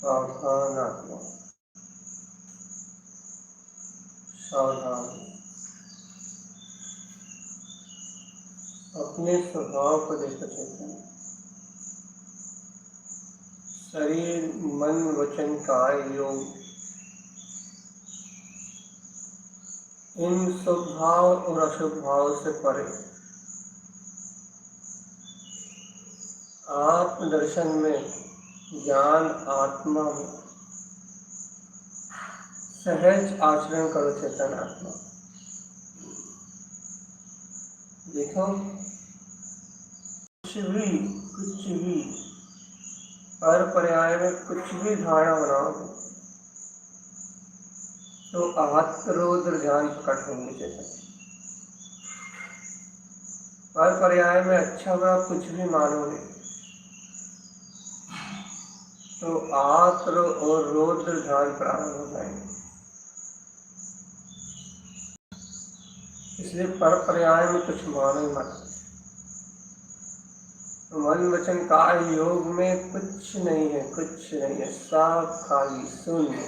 सावधान आत्मा, सावधान। अपने स्वभाव को देखो चेतन। शरीर, मन, वचन, काय, योग, इन शुभ भाव और अशुभ भाव से परे आत्मदर्शन में, ज्ञान आत्मा में सहज आचरण करो चेतन आत्मा। देखो, कुछ भी हर पर्याय में कुछ भी धारणा बनाओगे तो आत्मरोध ध्यान प्रकट होंगे चेतन। हर पर्याय में अच्छा बुरा कुछ भी मानोगे तो आत्र और रौद्र ध्यान प्रारंभ हो जाएंगे। इसलिए पर पर्याय में कुछ मानो ही मत। मन वचन काय योग में कुछ नहीं है, कुछ नहीं है, सब खाली शून्य।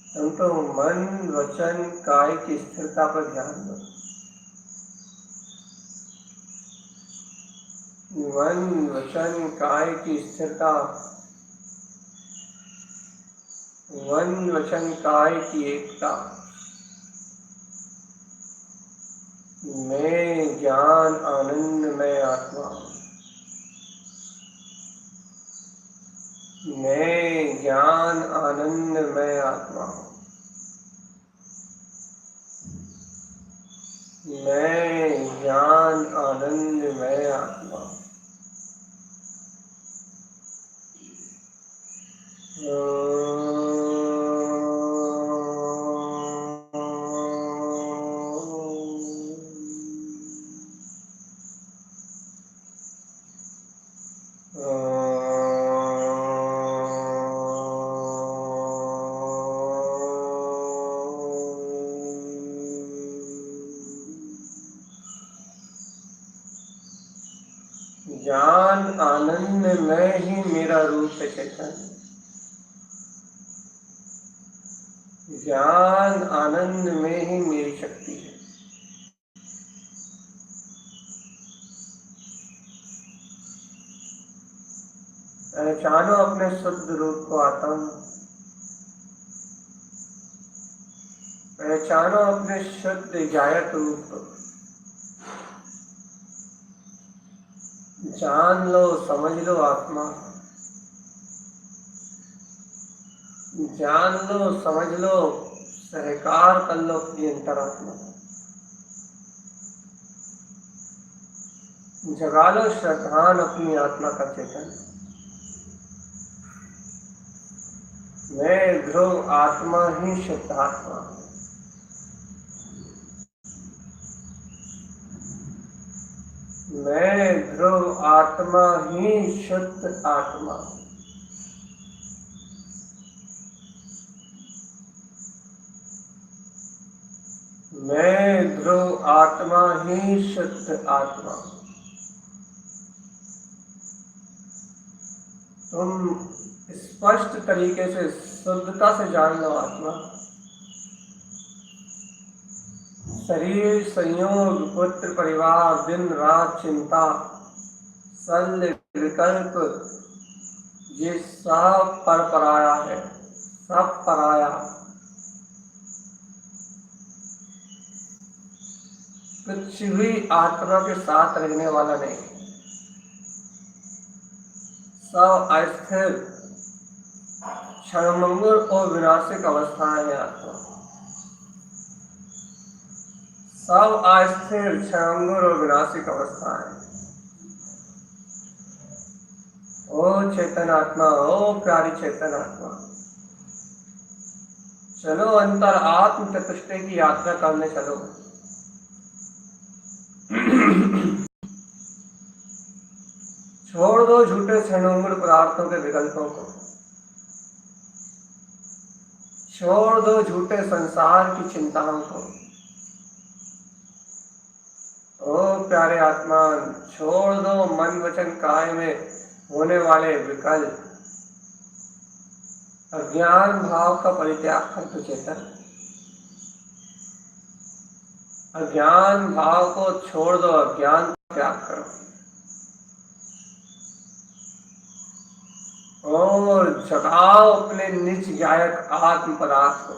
तुम तो मन वचन काय की स्थिरता पर ध्यान दो। मन वचन काय की स्थिरता, मन वचन काय की एकता। मैं ज्ञान आनंद में आत्मा, मैं ज्ञान आनंद में आत्मा, मैं ज्ञान आनंद में आत्मा। ज्ञान आनंद में ही मेरा रूप है चैतन्य। ज्ञान आनंद में ही मेरी शक्ति है। पहचानो अपने शुद्ध रूप को आत्मा। पहचानो अपने शुद्ध गायक रूप को। जान लो, समझ लो आत्मा। जान लो, समझ लो, सहकार कर लो अपनी अंतरात्मा। जगा लो श्रद्धान अपनी आत्मा का चेतन। मैं ध्रुव आत्मा ही शुद्ध आत्मा हूं। मैं ध्रुव आत्मा ही शुद्ध आत्मा हूं। मैं ध्रुव आत्मा ही शुद्ध आत्मा हूं। तुम स्पष्ट तरीके से शुद्धता से जान लो आत्मा। शरीर, संयोग, पुत्र, परिवार, दिन रात चिंता, शल्य, विकल्प, ये सब पर पराया है, सब पराया। कुछ भी आत्मा के साथ रहने वाला नहीं। सब अस्थिर, क्षणभंगुर और विनाशिक अवस्थाएं है आत्मा। सब अस्थिर, क्षणभंगुर और विनाशिक अवस्थाएं। ओ चेतन आत्मा, ओ प्यारी चेतन आत्मा, चलो अंतर आत्म चतुष्टय की यात्रा करने चलो। छोड़ दो झूठे क्षणभंगुर पदार्थों के विकल्पों को। छोड़ दो झूठे संसार की चिंताओं को। ओ प्यारे आत्मा, छोड़ दो मन वचन काय में होने वाले विकल्प। अज्ञान भाव का परित्याग कर तो चेतन। अज्ञान भाव को छोड़ दो, अज्ञान का त्याग करो और जगाओ अपने निज गायक आत्म पदार्थ को,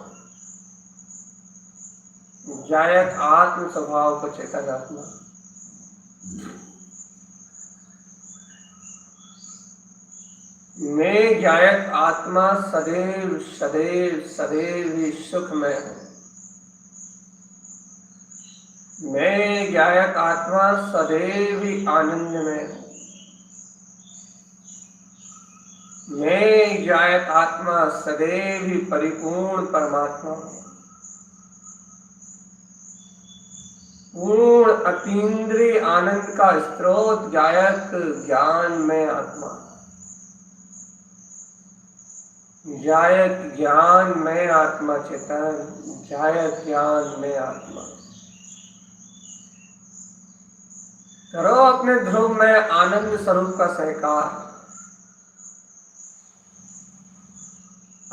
गायक आत्म स्वभाव को चेतन आत्मा। मैं गायक आत्मा सदैव सदैव सदैव ही सुखमय हूं। मैं गायक आत्मा सदैव ही आनंदमय हूं। मैं गायक आत्मा सदैव ही परिपूर्ण परमात्मा हूं। पूर्ण अतीन्द्रिय आनंद का स्रोत गायक ज्ञान में आत्मा। गायक ज्ञान में आत्मा चेतन, गायक ज्ञान में आत्मा। करो अपने ध्रुव में आनंद स्वरूप का सहकार।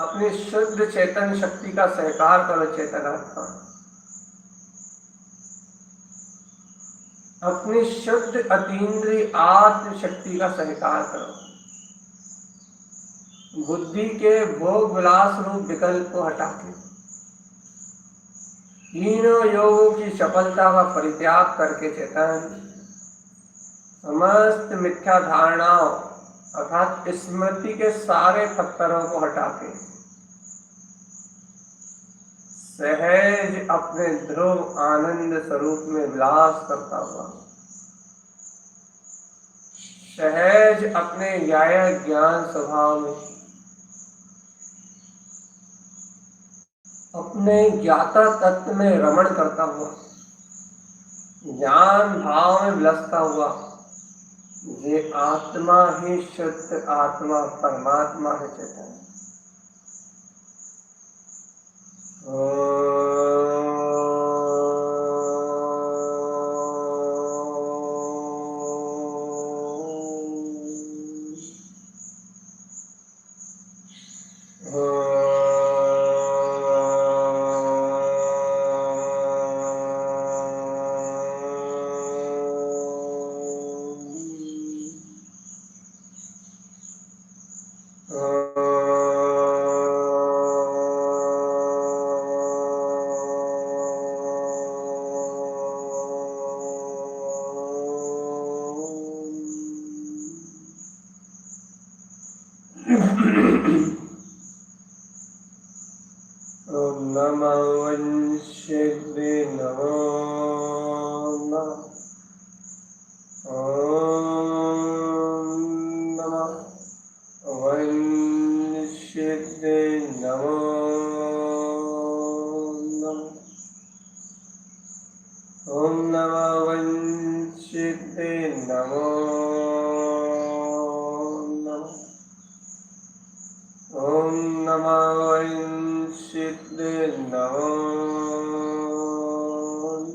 अपनी शुद्ध चेतन शक्ति का सहकार करो चेतन आत्मा। अपनी शुद्ध अतीन्द्रिय आत्म शक्ति का सहकार करो। बुद्धि के भोग विलास रूप विकल्प को हटा के तीनों योगों की सफलता का परित्याग करके चेतन समस्त मिथ्या धारणाओं अर्थात स्मृति के सारे पत्थरों को हटा के सहज अपने ध्रुव आनंद स्वरूप में विलास करता हुआ, सहज अपने गायक ज्ञान स्वभाव में, अपने ज्ञाता तत्व में रमण करता हुआ, ज्ञान भाव में विलसता हुआ, ये आत्मा ही शुद्ध आत्मा परमात्मा है चेतन। नमः वंशिदे नमो नमः। ॐ नमः वंशिदे नमो नमः। ॐ नमः वंशिदे नमो नमः। ॐ नमः वंशिदे नमो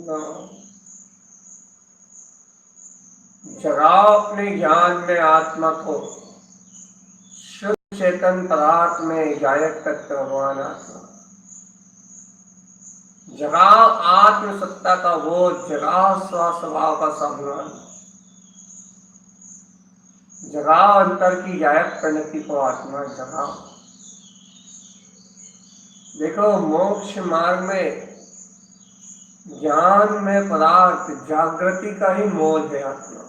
नमः। जगाओ अपने ज्ञान में आत्मा को, शुद्ध चेतन पदार्थ में गायक तत्व भगवान आत्मा। जगाओ आत्म सत्ता का बोध, जगाओ स्वस्वभाव का स्वाभिमान, जगाओ अंतर की गायक प्रणति को आत्मा जगाओ। देखो मोक्ष मार्ग में ज्ञान में पदार्थ जागृति का ही मोल है आत्मा,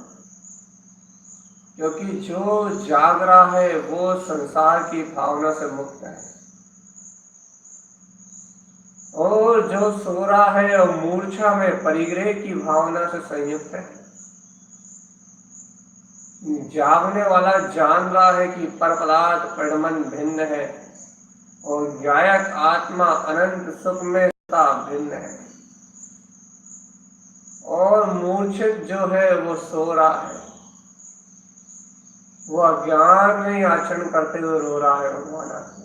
क्योंकि जो जाग रहा है वो संसार की भावना से मुक्त है, और जो सो रहा है और मूर्छा में परिग्रह की भावना से संयुक्त है। जागने वाला जान रहा है कि पर पदार्थ परिणमन भिन्न है, और गायक आत्मा अनंत सुख में भिन्न है, और मूर्छित जो है वो सो रहा है, वो अज्ञान में आचरण करते हुए रो रहा है भगवान आत्मा।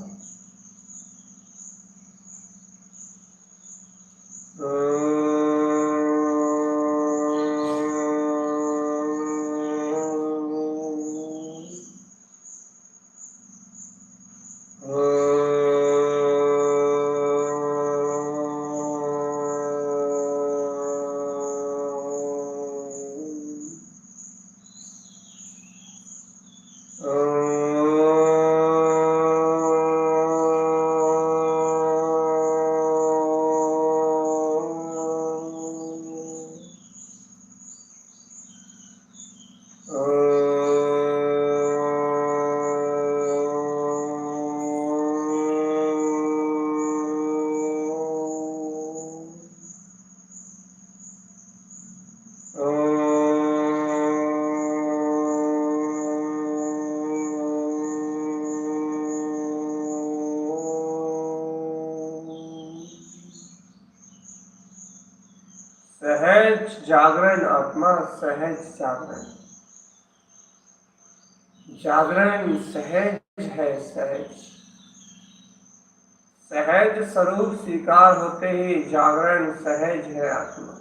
सहज जागरण आत्मा, सहज जागरण, जागरण सहज है। सहज सहज स्वरूप स्वीकार होते ही जागरण सहज है आत्मा।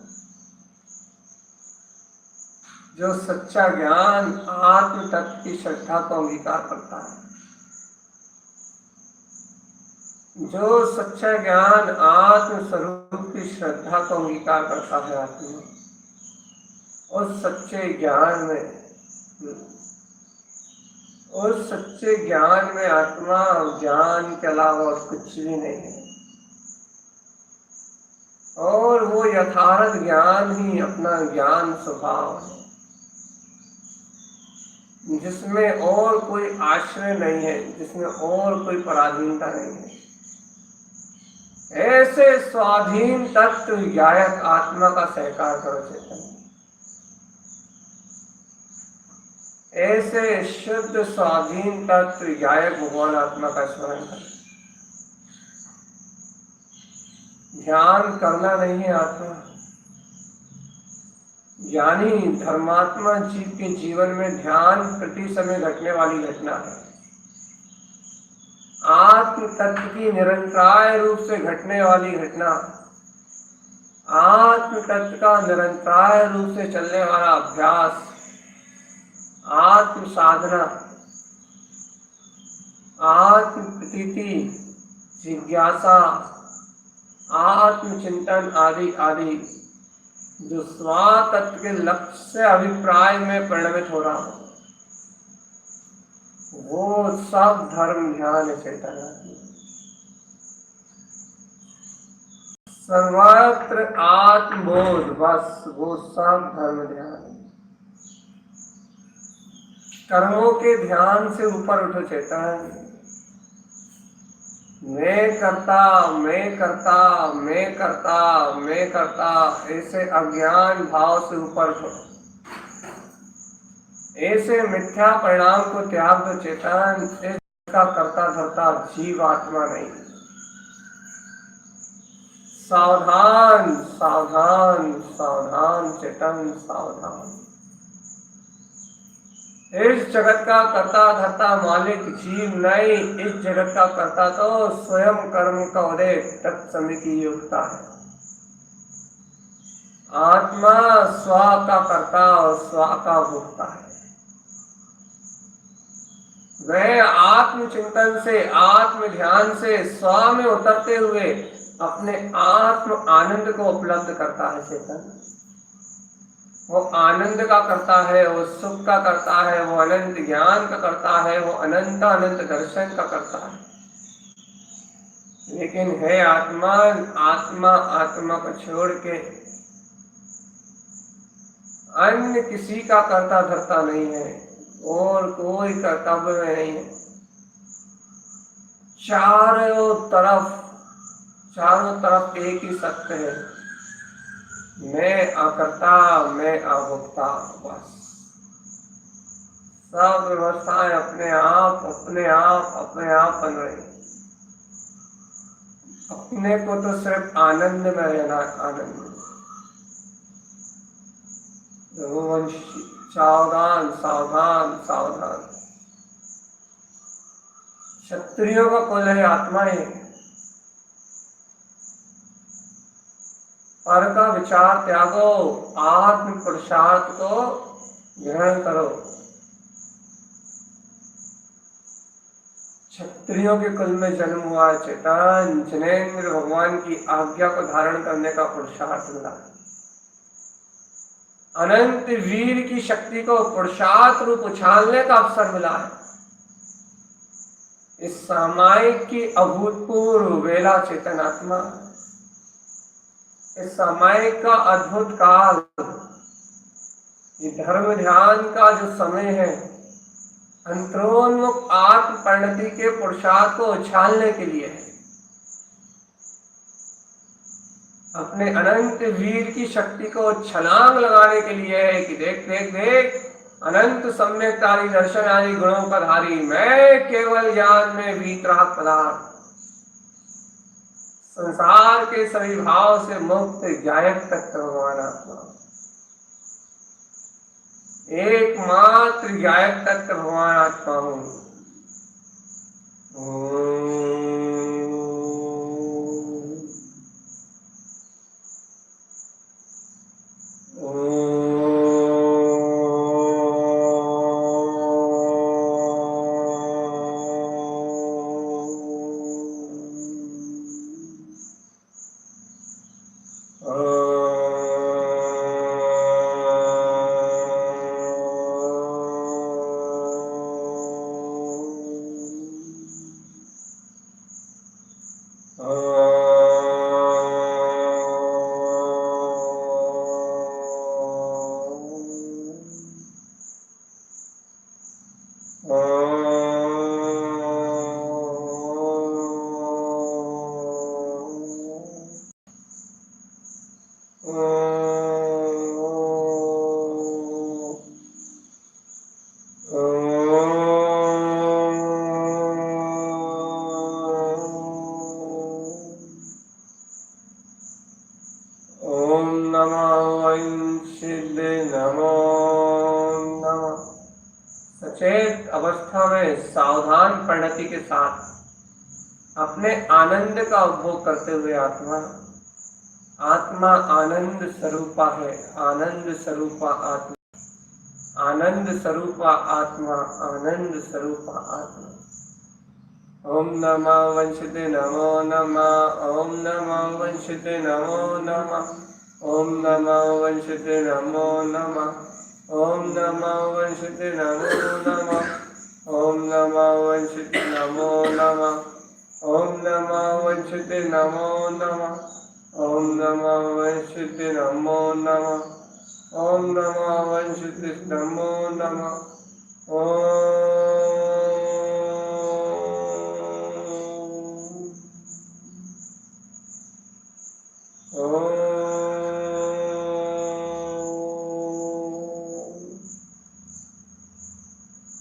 जो सच्चा ज्ञान आत्म तत्व की श्रद्धा को अंगीकार करता है, जो सच्चा ज्ञान आत्म स्वरूप की श्रद्धा को अंगीकार करता है आत्मा, उस सच्चे ज्ञान में आत्मा ज्ञान के अलावा और कुछ भी नहीं है, और वो यथार्थ ज्ञान ही अपना ज्ञान स्वभाव है, जिसमें और कोई आश्रय नहीं है, जिसमें और कोई पराधीनता नहीं है। ऐसे स्वाधीन तत्व गायक आत्मा का सहकार करो चेतन, ऐसे शुद्ध स्वाधीन तत्व गायक भगवान आत्मा का स्मरण करो। ध्यान करना नहीं है आत्मा, यानी धर्मात्मा जीव के जीवन में ध्यान प्रति समय घटने वाली घटना है। आत्म तत्व की निरंतराय रूप से घटने वाली घटना, आत्म तत्व का निरंतराय रूप से चलने वाला अभ्यास, आत्म साधना, आत्म प्रतीति, जिज्ञासा, आत्मचिंतन आदि आदि जो स्वातत्व के लक्ष्य से अभिप्राय में परिणमित हो रहा हो, वो सब धर्म ध्यान चेतन है। सर्वत्र आत्मबोध, बस वो सब धर्म ध्यान है। कर्मों के ध्यान से ऊपर उठो चेतन, मैं करता, मैं करता, मैं करता, मैं करता, ऐसे अज्ञान भाव से ऊपर उठो। ऐसे मिथ्या परिणाम को त्याग दो चेतन। इसका करता धरता जीव आत्मा नहीं। सावधान सावधान सावधान चेतन, सावधान। इस जगत का कर्ता धर्ता मालिक जीव नहीं, इस जगत का कर्ता तो स्वयं कर्म का उदय तत्समय की योग्यता है। आत्मा स्व का कर्ता और स्व का भोक्ता है। वह आत्मचिंतन से, आत्म ध्यान से स्व में उतरते हुए अपने आत्म आनंद को उपलब्ध करता है चेतन। वो आनंद का करता है, वो सुख का करता है, वो अनंत ज्ञान का करता है, वो अनंत अनंत दर्शन का करता है। लेकिन है आत्मा, आत्मा आत्मा को छोड़ के अन्य किसी का करता धरता नहीं है और कोई कर्तव्य में नहीं है। चारों तरफ एक ही सत्य है, मैं अकर्ता, मैं अभोक्ता। बस सब व्यवस्थाएं अपने आप बन रही। अपने को तो सिर्फ आनंद में रहना, आनंद। रघुवंशी सावधान सावधान सावधान। क्षत्रियों का कुल है आत्मा ही। पर का विचार त्यागो, आत्म पुरुषार्थ को ग्रहण करो। क्षत्रियों के कुल में जन्म हुआ चेतन, जिनेंद्र भगवान की आज्ञा को धारण करने का पुरुषार्थ मिला। अनंत वीर की शक्ति को पुरुषार्थ रूप उछालने का अवसर मिला है। इस सामायिक की अभूतपूर्व वेला चेतन आत्मा, इस सामायिक का अद्भुत काल, ये धर्म ध्यान का जो समय है, अंतरोन्मुख आत्म परिणति के पुरुषार्थ को उछालने के लिए है। अपने अनंत वीर की शक्ति को छलांग लगाने के लिए है कि देख देख देख, अनंत सम्यकतारी दर्शन आदि गुणों का धारी मैं, केवल ज्ञान में वीतराग पदार्थ, संसार के सभी भाव से मुक्त गायक तक भगवान आत्मा, एकमात्र गायक तत्व भगवान आत्मा हूं। सचेत अवस्था में सावधान परिणति के साथ अपने आनंद का उपभोग करते हुए आत्मा आनंद स्वरूपा है। आनंद स्वरूपा आत्मा, आनंद स्वरूपा आत्मा, आनंद स्वरूपा आत्मा। ओम नमः वंशिते नमो नमः, ओम नमः वंशिते नमो नमः, ओम नमः वंशिते नमो नमः, ओम नमः वंशिते नमो नमः, ओम नमः वंशिते नमो नमः, ओम नमः वंशिते नमो नमः, ओम नमः वंशिते नमो नमः, ओम नमः वंशिते नमो नमः, ओम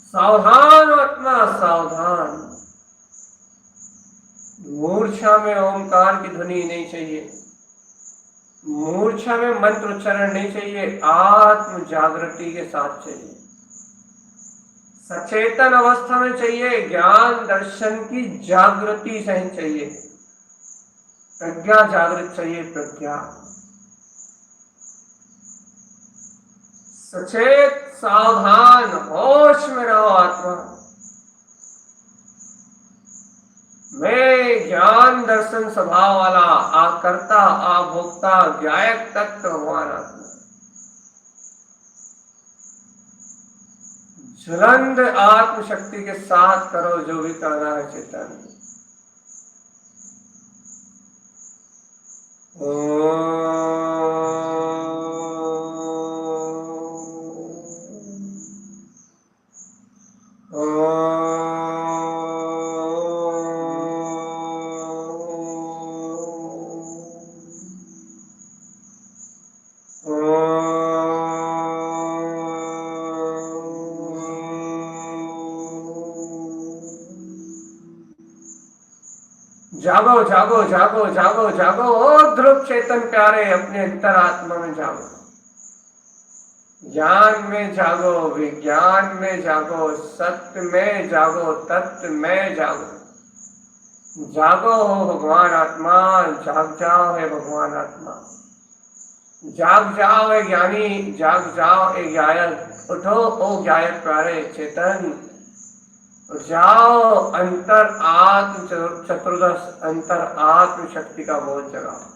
सावधान आत्मा सावधान, मूर्छा में ओंकार की ध्वनि नहीं चाहिए, मूर्छा में मंत्र उच्चारण नहीं चाहिए, आत्म जागृति के साथ चाहिए, सचेतन अवस्था में चाहिए, ज्ञान दर्शन की जागृति सही चाहिए, प्रज्ञा जागृत चाहिए, प्रज्ञा सचेत सावधान होश में रहो आत्मा। मैं ज्ञान दर्शन स्वभाव वाला आकर्ता आभोक्ता ज्ञायक तत्व भगवान आत्मा, ज्वलंत आत्म शक्ति के साथ करो जो भी करना है चेतन। जागो जागो जागो जागो जागो, ओ ध्रुव चेतन प्यारे, अपने अंतरात्मा में जागो, ज्ञान में जागो, विज्ञान में जागो, सत्य में जागो, तत्व में जागो, जागो हो भगवान आत्मा, जाग जाओ है भगवान आत्मा, जाग जाओ है ज्ञानी, जाग जाओ है ज्ञायक, उठो ओ ज्ञायक प्यारे चेतन, जाओ अंतर आत्म चतुर्दश अंतर आत्म शक्ति का बोध जगाओ।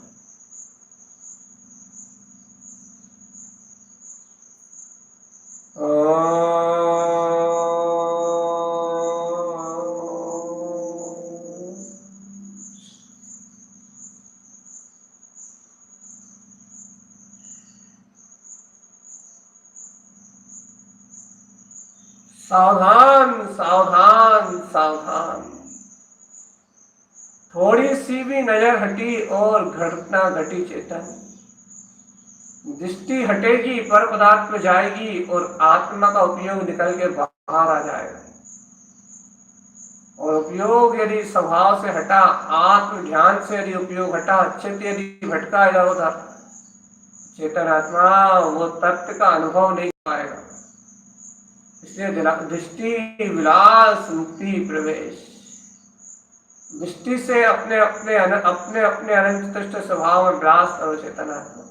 सावधान सावधान सावधान, थोड़ी सी भी नजर हटी और घटना घटी चेतन, दृष्टि हटेगी पर पदार्थ में जाएगी और आत्मा का उपयोग निकल के बाहर आ जाएगा, और उपयोग यदि स्वभाव से हटा, आत्म ध्यान से यदि उपयोग हटा, चित्त यदि भटका इधर उधर, चेतन आत्मा वो तत्व का अनुभव नहीं पाएगा। इसलिए दृष्टि विलास मुक्ति प्रवेश, दृष्टि से अपने अपने अनंत तुष्ट स्वभाव में विलास करो चेतन आत्मा,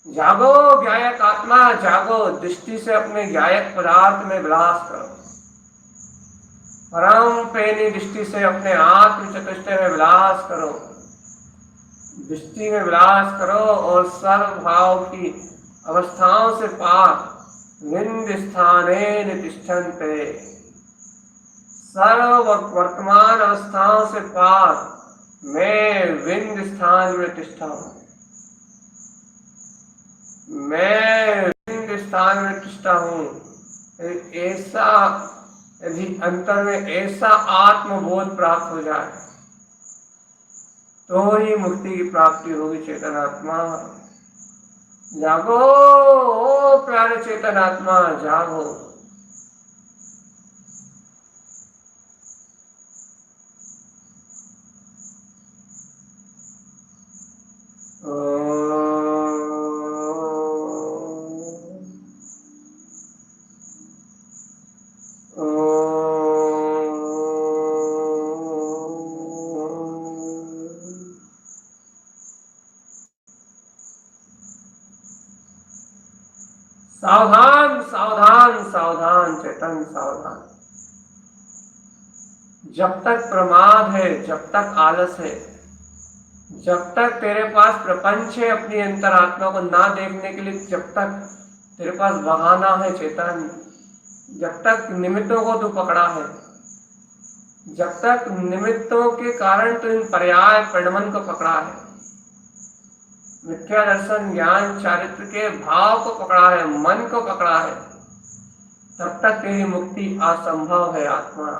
जागो ज्ञायक आत्मा जागो, दृष्टि से अपने ज्ञायक पदार्थ में विलास करो, परम पेनी दृष्टि से अपने आत्म चतुष्ट में विलास करो, दृष्टि में विलास करो और सर्व भाव की अवस्थाओं से पार विंद स्थाने तिष्ठन्ते, सर्व वर्तमान अवस्थाओं से पार मैं विंद स्थान में तिष्ठा हूं, मैं विंद स्थान में तिष्ठा हूं। ऐसा यदि अंतर में ऐसा आत्मबोध प्राप्त हो जाए तो ही मुक्ति की प्राप्ति होगी चेतन आत्मा। जागो ओ प्यारे चेतन आत्मा जागो। सावधान सावधान सावधान चेतन सावधान, जब तक प्रमाद है, जब तक आलस है, जब तक तेरे पास प्रपंच है अपनी अंतरात्मा को ना देखने के लिए, जब तक तेरे पास बहाना है चेतन, जब तक निमित्तों को तू पकड़ा है, जब तक निमित्तों के कारण तू इन पर्याय परिणमन को पकड़ा है, मिथ्या दर्शन ज्ञान चारित्र के भाव को पकड़ा है, मन को पकड़ा है, तब तक तेरी मुक्ति असंभव है आत्मा।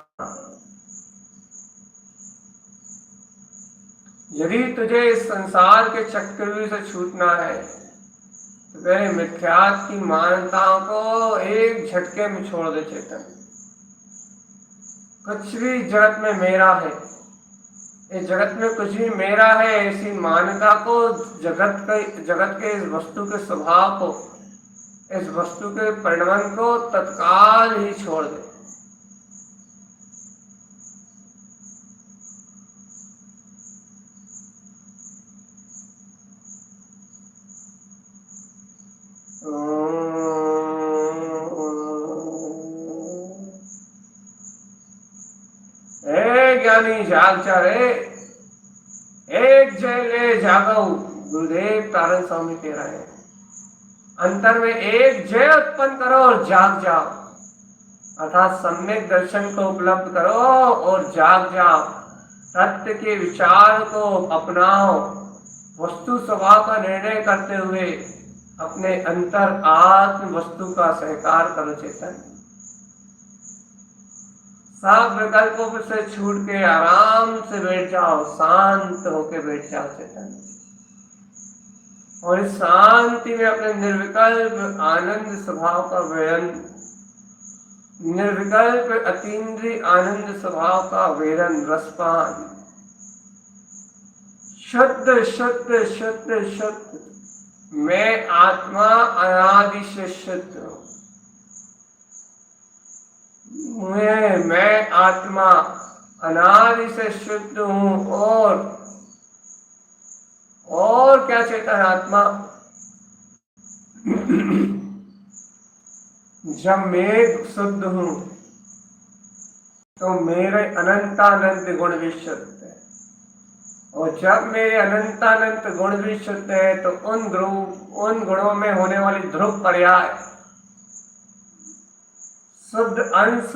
यदि तुझे इस संसार के चक्रव्यूह से छूटना है तो पहले मिथ्यात्व की मान्यताओं को एक झटके में छोड़ दे चेतन। कुछ भी जगत में मेरा है, इस जगत में कुछ भी मेरा है, ऐसी मान्यता को, जगत के इस वस्तु के स्वभाव को, इस वस्तु के परिणमन को तत्काल ही छोड़ दे। ज्ञानी जाग जा रे, एक जय ले जागो, गुरुदेव तारण स्वामी कह रहे हैं। अंतर में एक जय उत्पन्न करो और जाग जाओ, अर्थात सम्यक दर्शन को उपलब्ध करो और जाग जाओ। सत्य के विचार को अपनाओ, वस्तु स्वभाव का निर्णय करते हुए अपने अंतर आत्म वस्तु का सहकार करो चेतन। सब विकल्पों से छूट के आराम से बैठ जाओ, शांत होके बैठ जाओ चेतन। और इस शांति में अपने निर्विकल्प आनंद स्वभाव का वेदन, निर्विकल्प अतीन्द्रिय आनंद स्वभाव का वेदन, रसपान, शुद्ध शुद्ध शुद्ध शुद्ध, मैं आत्मा अनादि से शुद्ध हूं। मैं आत्मा अनादि से शुद्ध हूं। और क्या चेतन आत्मा, जब मैं शुद्ध हूं तो मेरे अनंतानंत गुण भी शुद्ध है, और जब मेरे अनंतानंत गुण भी शुद्ध है तो उन गुणों में होने वाली ध्रुव पर्याय शुद्ध अंश,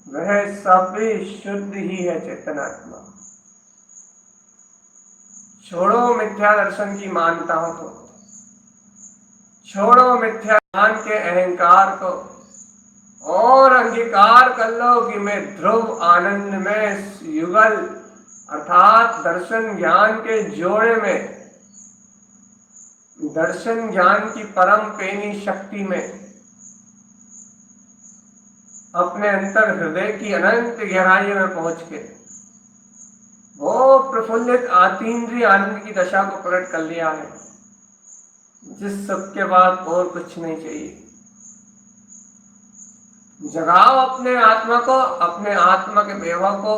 वह सब भी शुद्ध ही है चेतनात्मा। छोड़ो मिथ्या दर्शन की मान्यताओं को, छोड़ो मिथ्या ज्ञान के अहंकार को, और अंगीकार कर लो कि मैं ध्रुव आनंद में युगल अर्थात दर्शन ज्ञान के जोड़े में, दर्शन ज्ञान की परम पेनी शक्ति में, अपने अंतर हृदय की अनंत गहराई में पहुंच के वो प्रफुल्लित आतीन्द्रिय आनंद की दशा को प्रकट कर लिया है, जिस सबके बाद और कुछ नहीं चाहिए। जगाओ अपने आत्मा को, अपने आत्मा के वैभव को,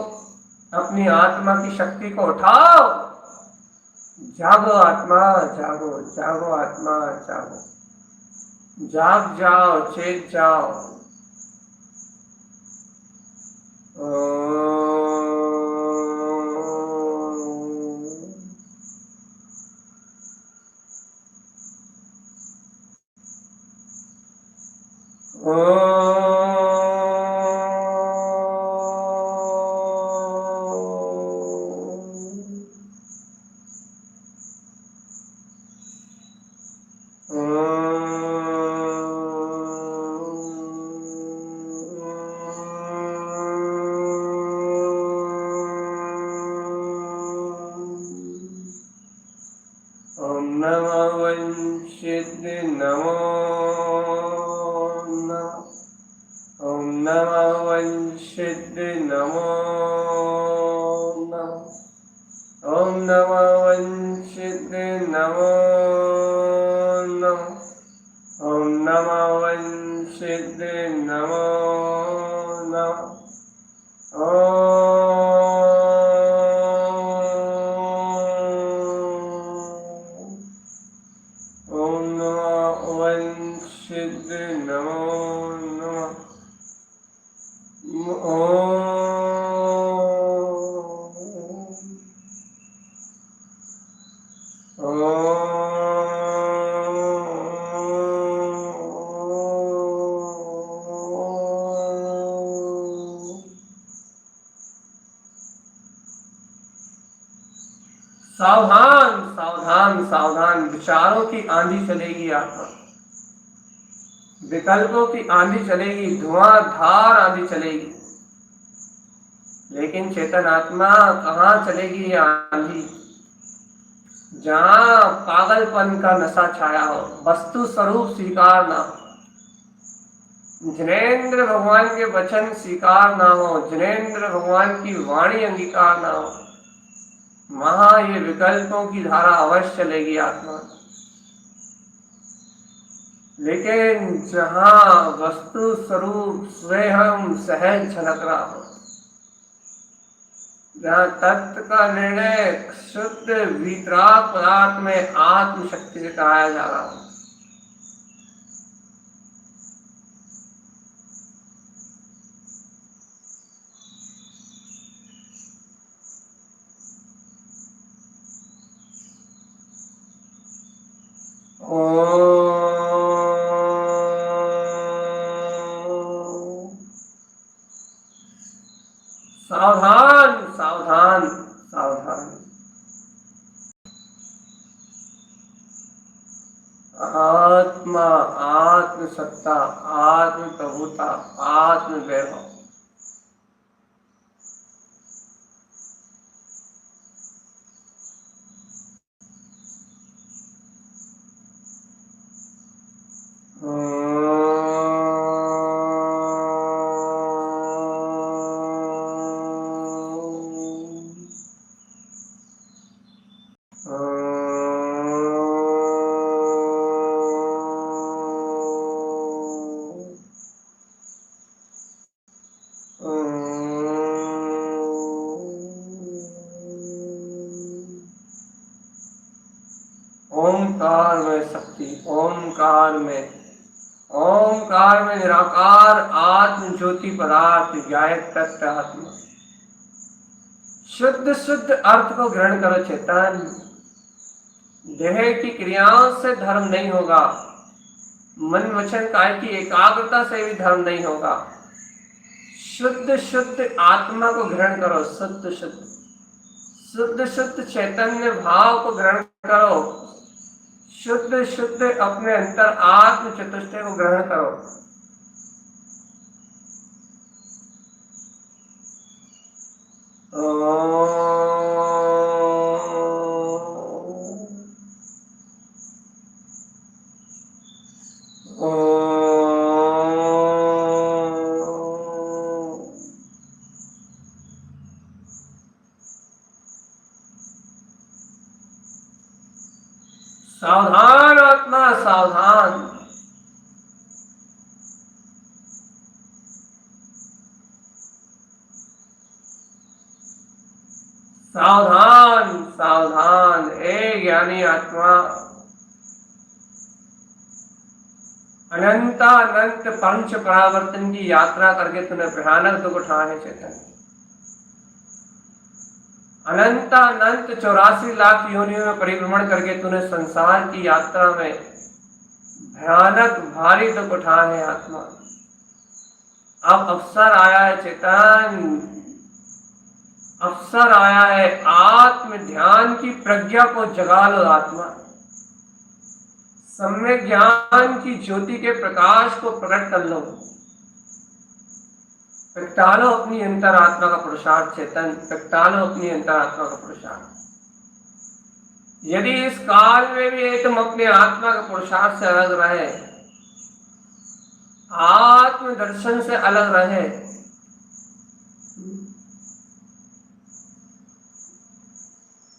अपनी आत्मा की शक्ति को उठाओ। जागो आत्मा, जागो, जागो आत्मा, जागो, जाग जाओ, चेत जाओ। सावधान सावधान सावधान, विचारों की आंधी चलेगी आत्मा, विकल्पों की आंधी चलेगी, धुआंधार आंधी चलेगी। लेकिन चेतन आत्मा कहाँ चलेगी ये आंधी? जहां पागलपन का नशा छाया हो, वस्तु स्वरूप स्वीकार ना हो, जिनेंद्र भगवान के वचन स्वीकार ना हो, जिनेंद्र भगवान की वाणी अंगीकार ना हो, वहां ये विकल्पों की धारा अवश्य चलेगी आत्मा। लेकिन जहां वस्तु स्वरूप स्वयं सहज झलक रहा हो, जहाँ तत्व का निर्णय शुद्ध वितराग पदार्थ में आत्मशक्ति से कराया जा रहा हो, सावधान सावधान सावधान। आत्मा, आत्म सत्ता, आत्म प्रभुता, आत्म वैभव, ओंकार में शक्ति, ओंकार में निराकार आत्म ज्योति पदार्थ गायक तत्व आत्मा। शुद्ध शुद्ध अर्थ को ग्रहण करो चेतन। देह की क्रियाओं से धर्म नहीं होगा, मन वचन काय की एकाग्रता से भी धर्म नहीं होगा। शुद्ध शुद्ध आत्मा को ग्रहण करो, शुद्ध शुद्ध शुद्ध शुद्ध चैतन्य भाव को ग्रहण करो, शुद्ध शुद्ध अपने अंतर आत्म चतुष्टय को ग्रहण करो। सावधान आत्मा सावधान, सावधान सावधान। ए ज्ञानी आत्मा, अनंत पंच परावर्तन की यात्रा करके तूने भयानक दुख उठाए हैं चेतन। अनंत 84 लाख योनियों में परिभ्रमण करके तूने संसार की यात्रा में भयानक भारी दुख उठाए हैं आत्मा। अब अवसर आया है चेतन, अवसर आया है, आत्म ध्यान की प्रज्ञा को जगा लो आत्मा। सम्यक ज्ञान की ज्योति के प्रकाश को प्रकट कर लो, प्रगटालो अपनी अंतरात्मा का पुरुषार्थ चेतन, प्रगटालो अपनी अंतरात्मा का पुरुषार्थ। यदि इस काल में भी तुम अपने आत्मा के पुरुषार्थ से अलग रहे, आत्म दर्शन से अलग रहे,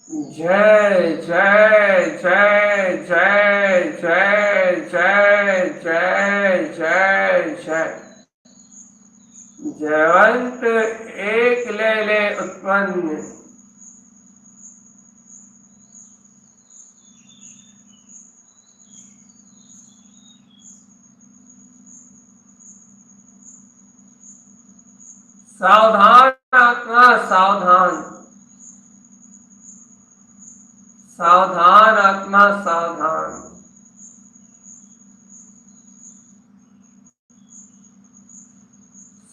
जय जय जय जय जय जय जय जय जय। जयवंत एक ले उत्पन्न, सावधान आत्मा सावधान, सावधान आत्मा सावधान,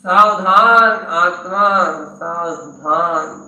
सावधान आत्मा सावधान।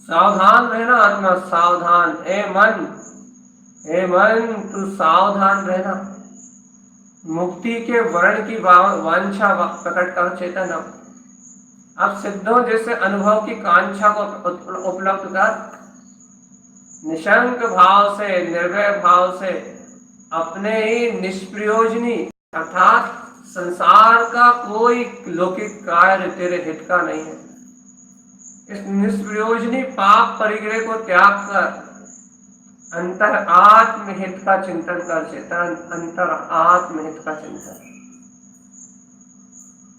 सावधान रहना आत्मा, सावधान। ए मन तू सावधान रहना। मुक्ति के वर्ण की वांछा प्रकट कर चेतन। अब सिद्धों जैसे अनुभव की कांक्षा को उपलब्ध कर, निशंक भाव से, निर्भय भाव से, अपने ही निष्प्रयोजनी अर्थात संसार का कोई लौकिक कार्य तेरे हित का नहीं है, इस निष्प्रयोजनी पाप परिग्रह को त्याग कर अंतर आत्महित का चिंतन कर चेतन, अंतर आत्महित का चिंतन।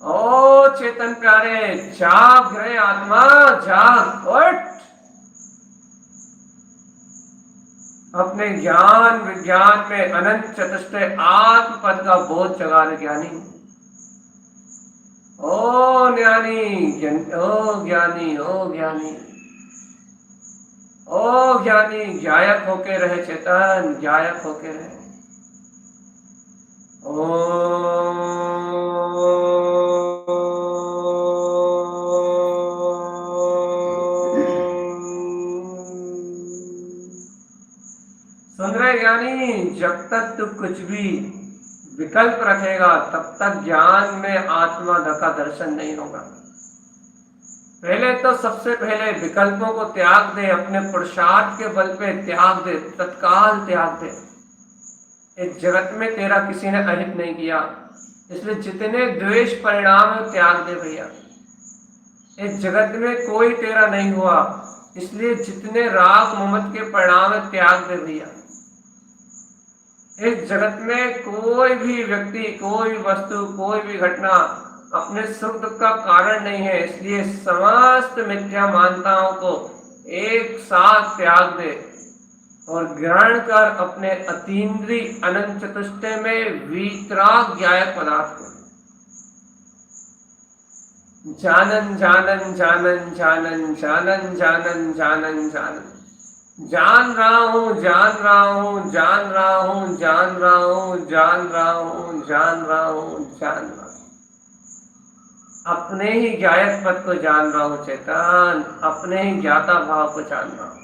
ओ चेतन प्यारे, जाग रे आत्मा, जाग, उठ। अपने ज्ञान विज्ञान में अनंत चतुष्टय आत्म पद का बोध जगा रे ज्ञानी। ओ ज्ञानी, ओ ज्ञानी, ओ ज्ञानी, ओ ज्ञानी, गायक होके रहे चेतन, गायक होके रहे। सुन रहे ज्ञानी, जब तक तू कुछ भी विकल्प रखेगा तब तक ज्ञान में आत्मा का दर्शन नहीं होगा। पहले तो सबसे पहले विकल्पों को त्याग दे, अपने पुरुषार्थ के बल पे त्याग दे, तत्काल त्याग दे। इस जगत में तेरा किसी ने अहित नहीं किया, इसलिए जितने द्वेष परिणाम है त्याग दे भैया। इस जगत में कोई तेरा नहीं हुआ, इसलिए जितने राग ममत के परिणाम है त्याग दे भैया। इस जगत में कोई भी व्यक्ति, कोई भी वस्तु, कोई भी घटना अपने सुख दुख का कारण नहीं है, इसलिए समस्त मिथ्या मान्यताओं को एक साथ त्याग दे और ग्रहण कर अपने अतीन्द्रिय अनंत चतुष्टय में वीतराग ज्ञायक पदार्थ को जानन जानन जानन जानन जानन जानन जानन जानन, जान रहा हूं, जान रहा हूं, जान रहा हूं, जान रहा हूं, जान रहा हूं, जान रहा हूं, जान रहा हूं। अपने ही ज्ञायक पद को जान रहा हूं चेतन, अपने ही ज्ञाता भाव को जान रहा हूं।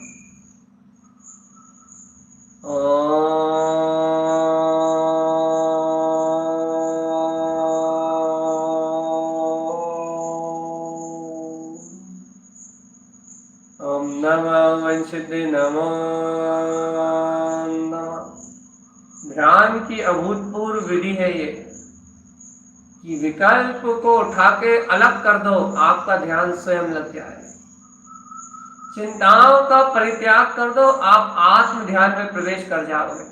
ओम नमः वंशिते नमो नमः। ध्यान की अभूतपूर्व विधि है ये कि विकल्प को उठा के अलग कर दो, आपका ध्यान स्वयं लग जाए। चिंताओं का परित्याग कर दो, आप आत्म ध्यान में प्रवेश कर जाओगे।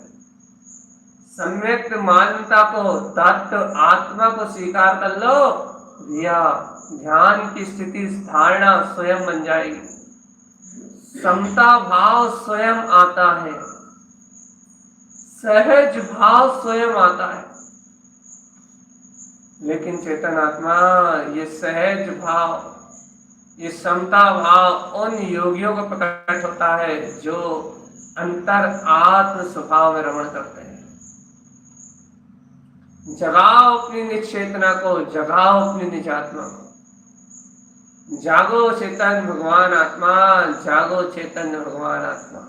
सम्यक मान्यता को, तत्व आत्मा को स्वीकार कर लो, या ध्यान की स्थिति धारणा स्वयं बन जाएगी। समता भाव स्वयं आता है, सहज भाव स्वयं आता है। लेकिन चेतन आत्मा, ये सहज भाव, ये समता भाव उन योगियों को प्रकट होता है जो अंतर आत्म स्वभाव में रमण करते हैं। जगाओ अपनी निज चेतना को, जगाओ अपनी निज आत्मा को। जागो चेतन भगवान आत्मा, जागो चेतन भगवान आत्मा,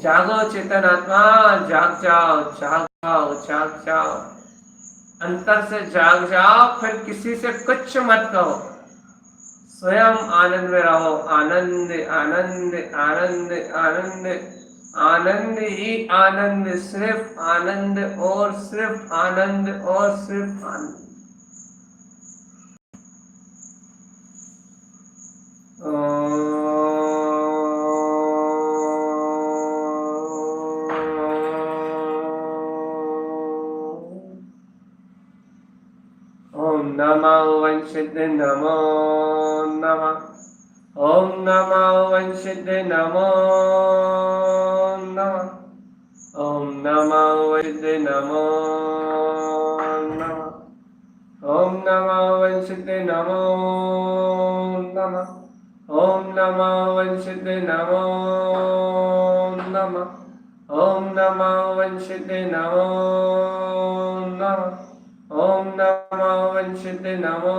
जागो चेतन आत्मा, जाग जाओ, जाग जाओ, जाग जाओ, अंतर से जाग जाओ। फिर किसी से कुछ मत कहो, स्वयं आनंद में रहो। आनंद आनंद आनंद आनंद आनंद ही आनंद, सिर्फ आनंद और सिर्फ आनंद और सिर्फ आनंद। ओम नमः वंशिते नमो नमः। ओम नमः वंशिते नमो नमः। ओम नमः वंशिते नमो नमः। ओम नमः वंशिते नमो नमः। ओम नमः वंशिते नमो नमः। ओम नमः वंशिते नमो नमः। ओम नमः वंशिते नमो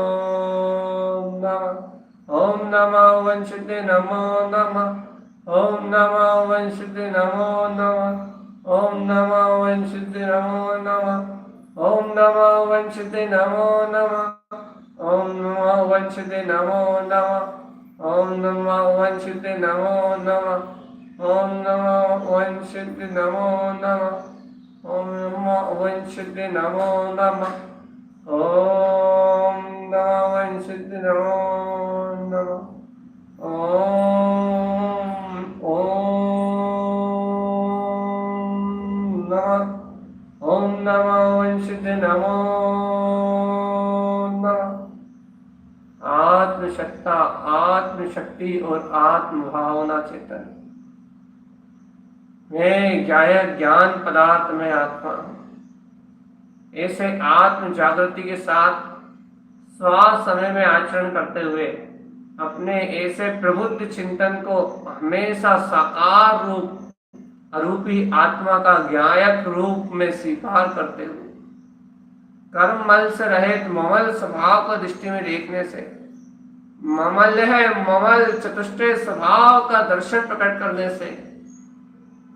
नमः। ओम नमो वंशिते नमो नमः। ओम नमो वंशिते नमो नमः। ओम नमो वंशिते नमो नमः। ओम नमो वंशिते नमो नमः। ओम नमो वंशिते नमो नमः। ओम नमो वंशिते नमो नमः। ओम नमो वंशिते नमो नमः। ओम नमो वंशिते नमो नमः। ओम नमो वंशिते नमो नमः। ओम नमो वंशिते नमो नमः। आत्मशक्ता, आत्मशक्ति और आत्म भावना चेतन। मैं गायक ज्ञान पदार्थ में आत्मा हूं। ऐसे आत्म जागृति के साथ श्वास समय में आचरण करते हुए अपने ऐसे प्रबुद्ध चिंतन को हमेशा साकार रूप अरूपी आत्मा का गायक रूप में स्वीकार करते हुए कर्म मल से रहित ममल स्वभाव को दृष्टि में देखने से ममल है ममल चतुष्टय स्वभाव का दर्शन प्रकट करने से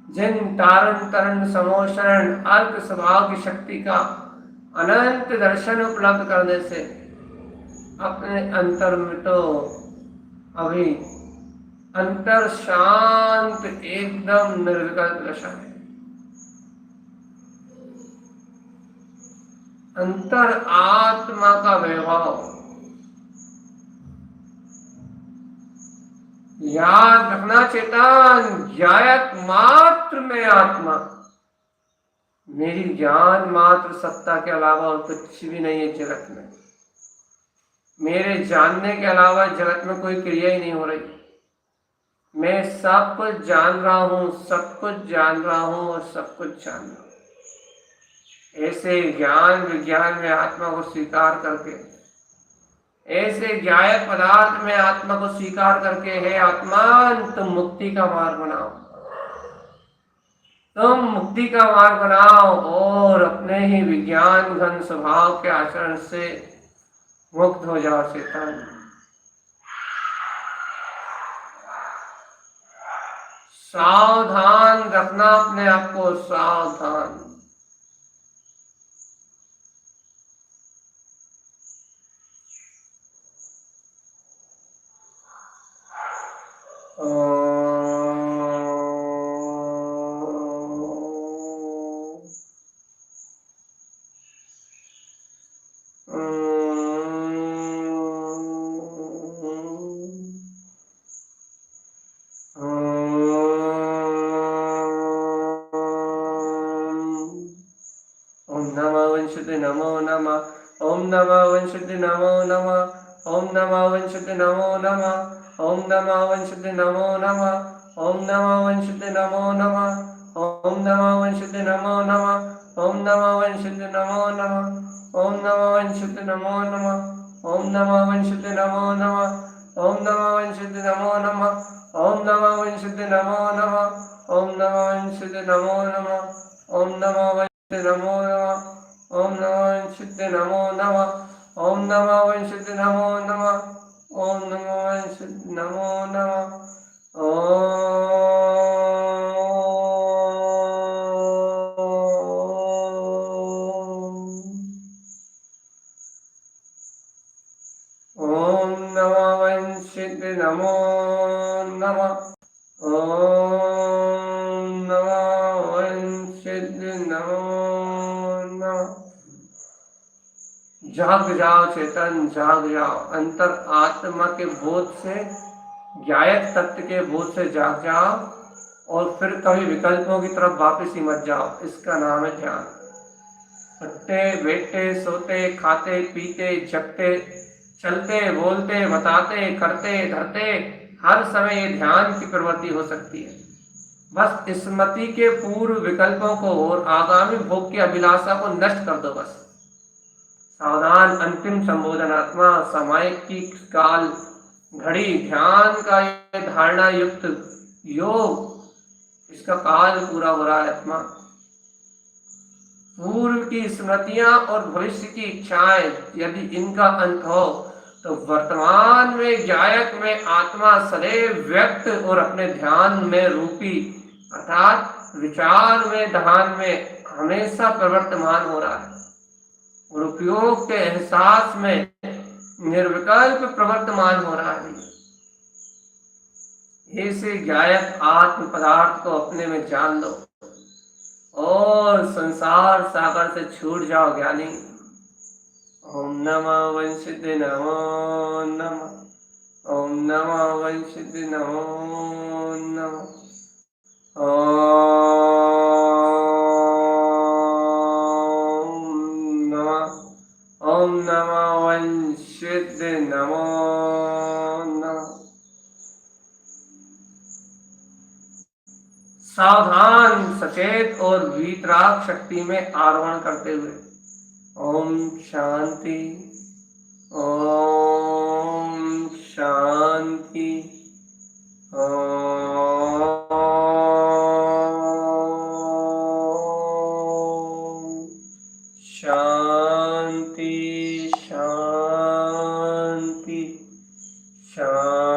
जिन तारण तरण समोशरण अर्क स्वभाव की शक्ति का अनंत दर्शन उपलब्ध करने से अपने अंतर में तो अभी अंतर शांत एकदम निर्विकल्प दशा है। अंतर आत्मा का वैभव याद रखना चेतन, गायक मात्र में आत्मा, मेरी ज्ञान मात्र सत्ता के अलावा और कुछ भी नहीं है जगत में। मेरे जानने के अलावा जगत में कोई क्रिया ही नहीं हो रही। मैं सब कुछ जान रहा हूं, सब कुछ जान रहा हूं और सब कुछ जान रहा हूं। ऐसे ज्ञान विज्ञान में आत्मा को स्वीकार करके, ऐसे गायक पदार्थ में आत्मा को स्वीकार करके, हे आत्मा तुम मुक्ति का मार्ग बनाओ, तुम मुक्ति का मार्ग बनाओ और अपने ही विज्ञान घन स्वभाव के आचरण से मुक्त हो जाओ चेतन। सावधान रखना अपने आप को, सावधान। नमो नमः। ओम नमो वंशते नमो नमः। ओम नमो वंशते नमो नमः। ओम नमो वंशते नमो नमः। ओम नमो वंशते नमो नमः। ओम नमो वंशते नमो नमः। ओम नमो वंशते नमो नमः। ओम नमो वंशते नमो नमः। ओम नमो वंशते नमो नमः। ओम नमो वंशते नमो नमः। ओम नमो वंशते नमो नमः। ओम नमो वंशते नमो नमः। ओम नमो वंशते नमो नमः। ओम नमो वंशते नमो नमः। ओम नमो वंशते नमो नमः। ओम नमो वंशते नमो नमः। ओम नमो वंशते नमो नमः। ओम नमो वंशते नमो नमः। जाग जाओ चेतन, जाग जाओ। अंतर आत्मा के बोध से, गायक तत्व के बोध से जाग जाओ और फिर कभी विकल्पों की तरफ वापस ही मत जाओ। इसका नाम है ध्यान। उठते बैठते सोते खाते पीते जगते चलते बोलते बताते करते धरते हर समय ये ध्यान की प्रवृत्ति हो सकती है। बस स्मृति के पूर्व विकल्पों को और आगामी भोग की अभिलाषा को नष्ट कर दो। बस सावधान, अंतिम संबोधनात्मा सामायिक की काल घड़ी ध्यान का ये धारणा युक्त योग, इसका काल पूरा हो रहा है। आत्मा पूर्व की स्मृतियां और भविष्य की इच्छाएं, यदि इनका अंत हो तो वर्तमान में गायक में आत्मा सदैव व्यक्त और अपने ध्यान में रूपी अर्थात विचार में ध्यान में हमेशा प्रवर्तमान हो रहा है और उपयोग के एहसास में निर्विकल्प प्रवर्तमान हो रहा है। ऐसे गायक आत्म पदार्थ को अपने में जान लो और संसार सागर से छूट जाओ ज्ञानी। ओम नमः वंशिते नमो नमः। ओम नमः वंशिते नमो नमः। ओम नमः वंशिते नमो नमः। सावधान सचेत और वीतराग शक्ति में आरोहण करते हुए ओम शांति ओम शांति ओम शांति शांति शांति।